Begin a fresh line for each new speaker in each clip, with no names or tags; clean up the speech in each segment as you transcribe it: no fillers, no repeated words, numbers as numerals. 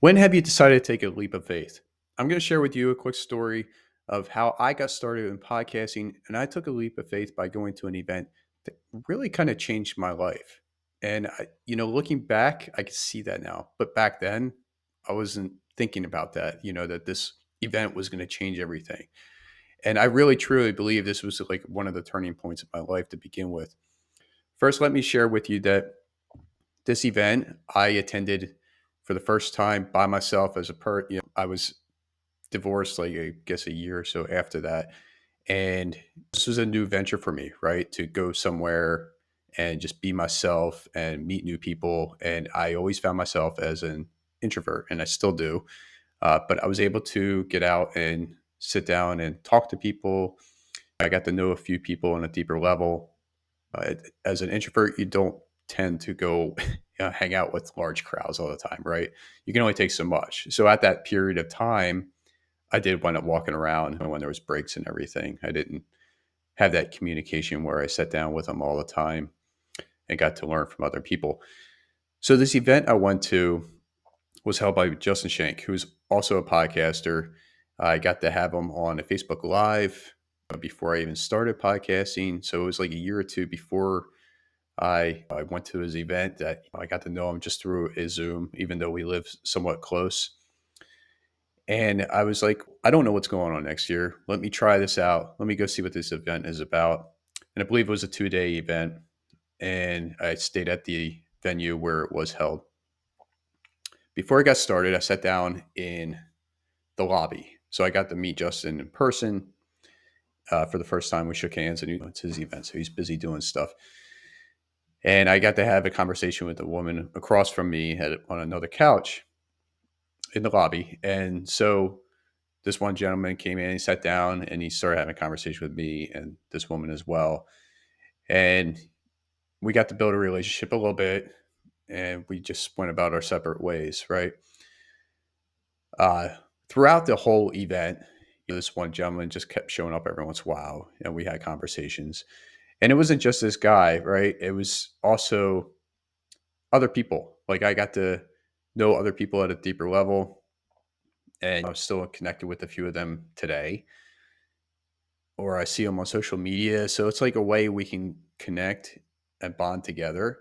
When have you decided to take a leap of faith? I'm going to share with you a quick story of how I got started in podcasting, and I took a leap of faith by going to an event that really kind of changed my life. And looking back, I can see that now. But back then, I wasn't thinking about that. That this event was going to change everything. And I really truly believe this was like one of the turning points of my life to begin with. First, let me share with you that this event I attended for the first time by myself as a I was divorced like I guess a year or so after that. And this was a new venture for me, right? To go somewhere and just be myself and meet new people. And I always found myself as an introvert, and I still do. But I was able to get out and sit down and talk to people. I got to know a few people on a deeper level. As an introvert, you don't tend to go hang out with large crowds all the time, right? You can only take so much. So at that period of time, I did wind up walking around when there was breaks and everything. I didn't have that communication where I sat down with them all the time and got to learn from other people. So this event I went to was held by Justin Schenck, who's also a podcaster. I got to have him on a Facebook Live before I even started podcasting. So it was like a year or two before I went to his event that I got to know him just through a Zoom, even though we live somewhat close. And I was like, I don't know what's going on next year. Let me try this out. Let me go see what this event is about. And I believe it was a 2-day event. And I stayed at the venue where it was held. Before I got started, I sat down in the lobby. So I got to meet Justin in person for the first time. We shook hands, and it's his event. So he's busy doing stuff. And I got to have a conversation with a woman across from me on another couch in the lobby. And so this one gentleman came in, he sat down, and he started having a conversation with me and this woman as well. And we got to build a relationship a little bit, and we just went about our separate ways, right? Uh, Throughout the whole event, this one gentleman just kept showing up every once in a while, and we had conversations. And it wasn't just this guy, right? It was also other people. Like I got to know other people at a deeper level, and I'm still connected with a few of them today, or I see them on social media. So it's like a way we can connect and bond together.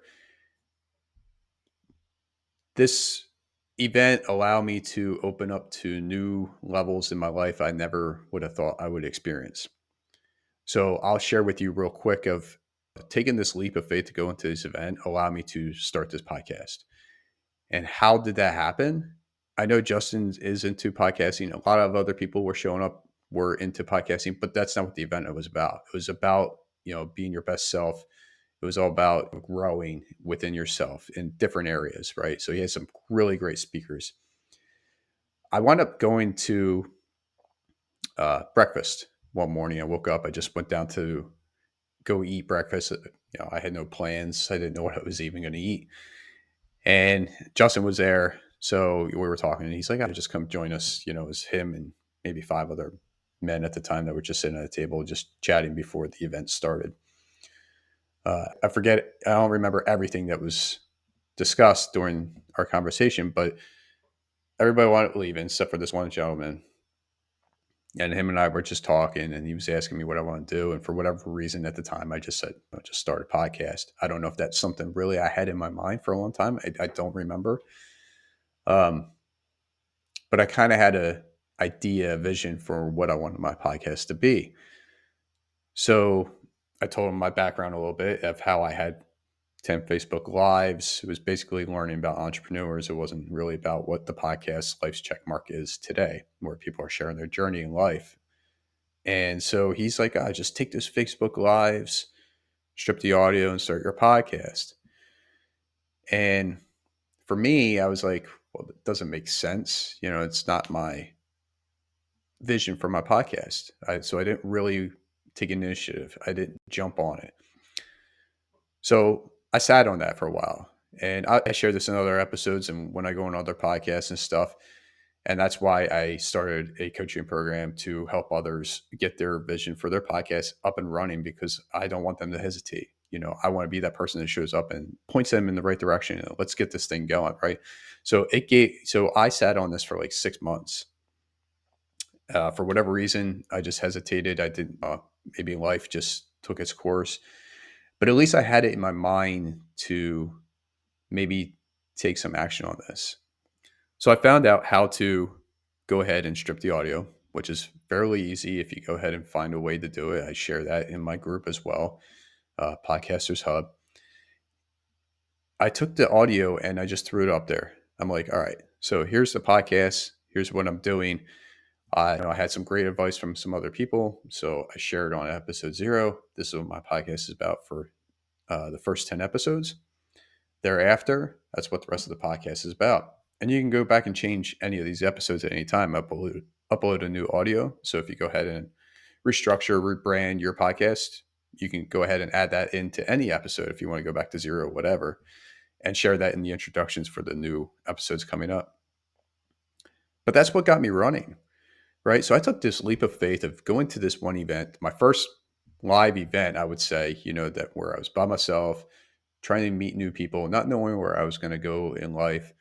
This event allowed me to open up to new levels in my life I never would have thought I would experience. So I'll share with you real quick of taking this leap of faith to go into this event allowed me to start this podcast. And how did that happen? I know Justin is into podcasting. A lot of other people were showing up were into podcasting, but that's not what the event was about. It was about, being your best self. It was all about growing within yourself in different areas, right? So he had some really great speakers. I wound up going to breakfast one morning. I woke up. I just went down to go eat breakfast. I had no plans. I didn't know what I was even going to eat. And Justin was there. So we were talking, and he's like, "I just come join us." It was him and maybe 5 other men at the time that were just sitting at a table, just chatting before the event started. I forget, I don't remember everything that was discussed during our conversation, but everybody wanted to leave except for this one gentleman. And him and I were just talking, and he was asking me what I want to do. And for whatever reason at the time, I just said, I'll just start a podcast. I don't know if that's something really I had in my mind for a long time. I don't remember. Um, but I kind of had a idea, a vision for what I wanted my podcast to be. So I told him my background a little bit of how I had 10 Facebook Lives. It was basically learning about entrepreneurs. It wasn't really about what the podcast Life's Checkmark is today, where people are sharing their journey in life. And so he's like, just take those Facebook Lives, strip the audio, and start your podcast. And for me, I was like, well, it doesn't make sense. It's not my vision for my podcast. So I didn't really take initiative. I didn't jump on it. So I sat on that for a while. And I share this in other episodes and when I go on other podcasts and stuff. And that's why I started a coaching program to help others get their vision for their podcast up and running, because I don't want them to hesitate. I want to be that person that shows up and points them in the right direction. And let's get this thing going, right? So I sat on this for like 6 months. For whatever reason, I just hesitated. I didn't. Maybe life just took its course, but at least I had it in my mind to maybe take some action on this. So I found out how to go ahead and strip the audio, which is fairly easy if you go ahead and find a way to do it. I share that in my group as well, Podcasters Hub. I took the audio and I just threw it up there. I'm like, all right, so here's the podcast. Here's what I'm doing. I had some great advice from some other people. So I shared on episode 0. This is what my podcast is about for the first 10 episodes. Thereafter, that's what the rest of the podcast is about. And you can go back and change any of these episodes at any time, upload a new audio. So if you go ahead and restructure, rebrand your podcast, you can go ahead and add that into any episode if you want to go back to 0, whatever, and share that in the introductions for the new episodes coming up. But that's what got me running, right? So I took this leap of faith of going to this one event, my first live event, I would say, that where I was by myself, trying to meet new people, not knowing where I was going to go in life,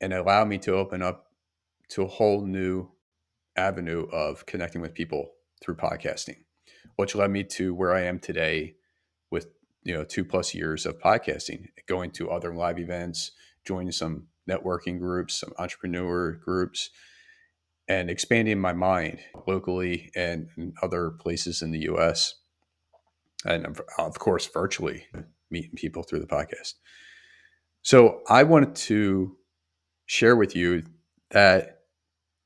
and it allowed me to open up to a whole new avenue of connecting with people through podcasting, which led me to where I am today with 2+ years of podcasting, going to other live events, joining some networking groups, some entrepreneur groups, and expanding my mind locally and in other places in the US. And of course, virtually meeting people through the podcast. So I wanted to share with you that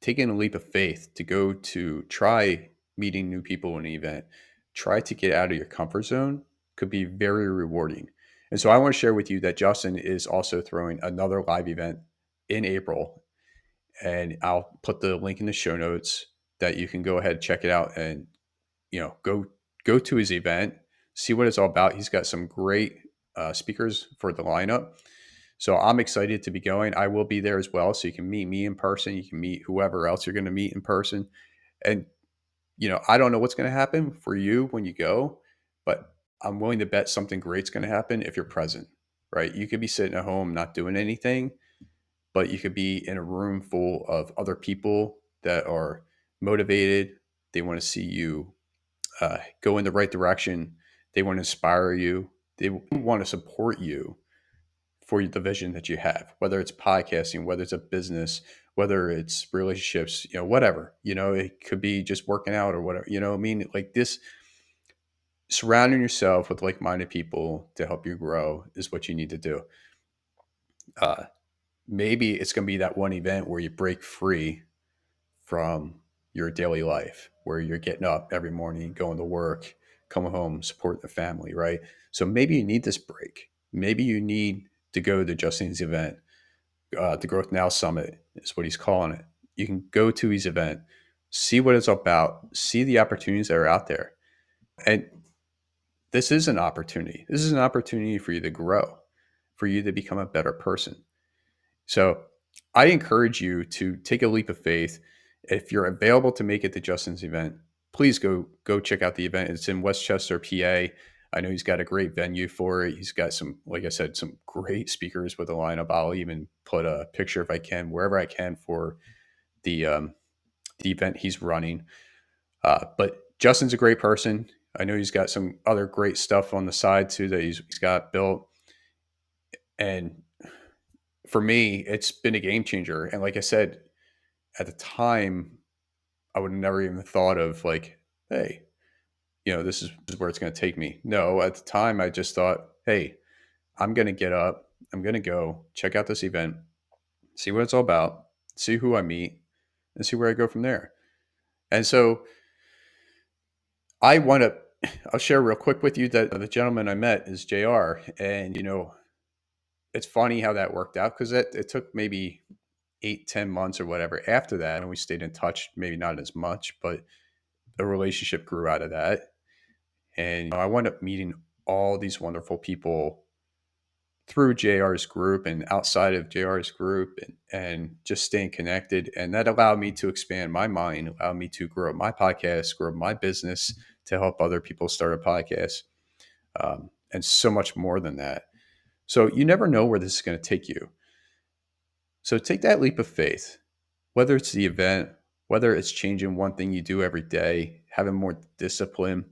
taking a leap of faith to go to try meeting new people in an event, try to get out of your comfort zone could be very rewarding. And so I want to share with you that Justin is also throwing another live event in April. And I'll put the link in the show notes that you can go ahead and check it out and go to his event, see what it's all about. He's got some great speakers for the lineup. So I'm excited to be going. I will be there as well. So you can meet me in person. You can meet whoever else you're going to meet in person. And, I don't know what's going to happen for you when you go, but I'm willing to bet something great's going to happen if you're present, right? You could be sitting at home not doing anything, but you could be in a room full of other people that are motivated. They want to see you go in the right direction. They want to inspire you. They want to support you for the vision that you have, whether it's podcasting, whether it's a business, whether it's relationships, whatever, it could be just working out or whatever, I mean, like this, surrounding yourself with like-minded people to help you grow is what you need to do. Uh, Maybe it's going to be that one event where you break free from your daily life, where you're getting up every morning, going to work, coming home, supporting the family, right? So maybe you need this break. Maybe you need to go to Justin's event. The Growth Now Summit is what he's calling it. You can go to his event, see what it's about, see the opportunities that are out there. And this is an opportunity. This is an opportunity for you to grow, for you to become a better person. So I encourage you to take a leap of faith. If you're available to make it to Justin's event, please go check out the event. It's in Westchester, PA. I know he's got a great venue for it. He's got some, like I said, some great speakers with a lineup. I'll even put a picture if I can, wherever I can, for the event he's running. But Justin's a great person. I know he's got some other great stuff on the side too that he's got built. And for me, it's been a game changer. And like I said, at the time, I would have never even thought of like, hey, this is where it's going to take me. No, at the time, I just thought, hey, I'm going to get up, I'm going to go check out this event, see what it's all about, see who I meet, and see where I go from there. And so I want to, I'll share real quick with you that the gentleman I met is JR. And, it's funny how that worked out because it took maybe 8-10 months or whatever after that. And we stayed in touch, maybe not as much, but a relationship grew out of that. And I wound up meeting all these wonderful people through JR's group and outside of JR's group and just staying connected. And that allowed me to expand my mind, allowed me to grow my podcast, grow my business to help other people start a podcast. and so much more than that. So you never know where this is going to take you. So take that leap of faith, whether it's the event, whether it's changing one thing you do every day, having more discipline,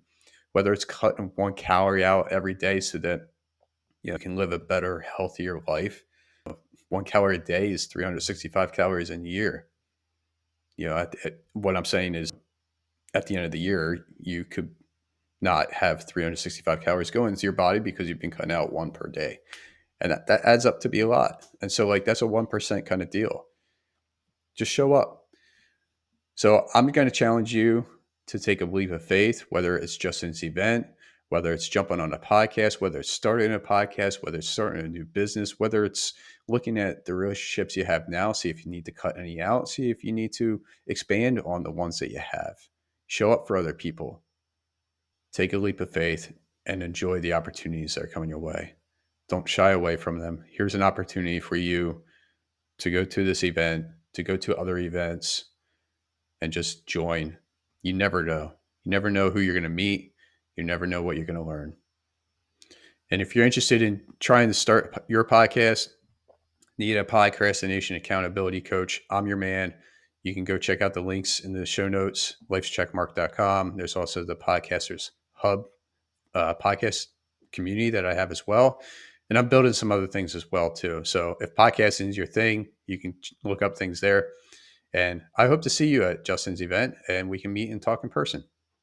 whether it's cutting 1 calorie out every day so that you can live a better, healthier life. 1 calorie a day is 365 calories in a year. What I'm saying is at the end of the year, you could not have 365 calories go into your body because you've been cutting out one per day. And that adds up to be a lot. And so, like, that's a 1% kind of deal. Just show up. So, I'm going to challenge you to take a leap of faith, whether it's Justin's event, whether it's jumping on a podcast, whether it's starting a podcast, whether it's starting a new business, whether it's looking at the relationships you have now, see if you need to cut any out, see if you need to expand on the ones that you have. Show up for other people. Take a leap of faith and enjoy the opportunities that are coming your way. Don't shy away from them. Here's an opportunity for you to go to this event, to go to other events, and just join. You never know. You never know who you're going to meet. You never know what you're going to learn. And if you're interested in trying to start your podcast, need a procrastination accountability coach, I'm your man. You can go check out the links in the show notes, lifescheckmark.com. There's also the Podcasters Hub podcast community that I have as well. And I'm building some other things as well too. So if podcasting is your thing, you can look up things there. And I hope to see you at Justin's event and we can meet and talk in person.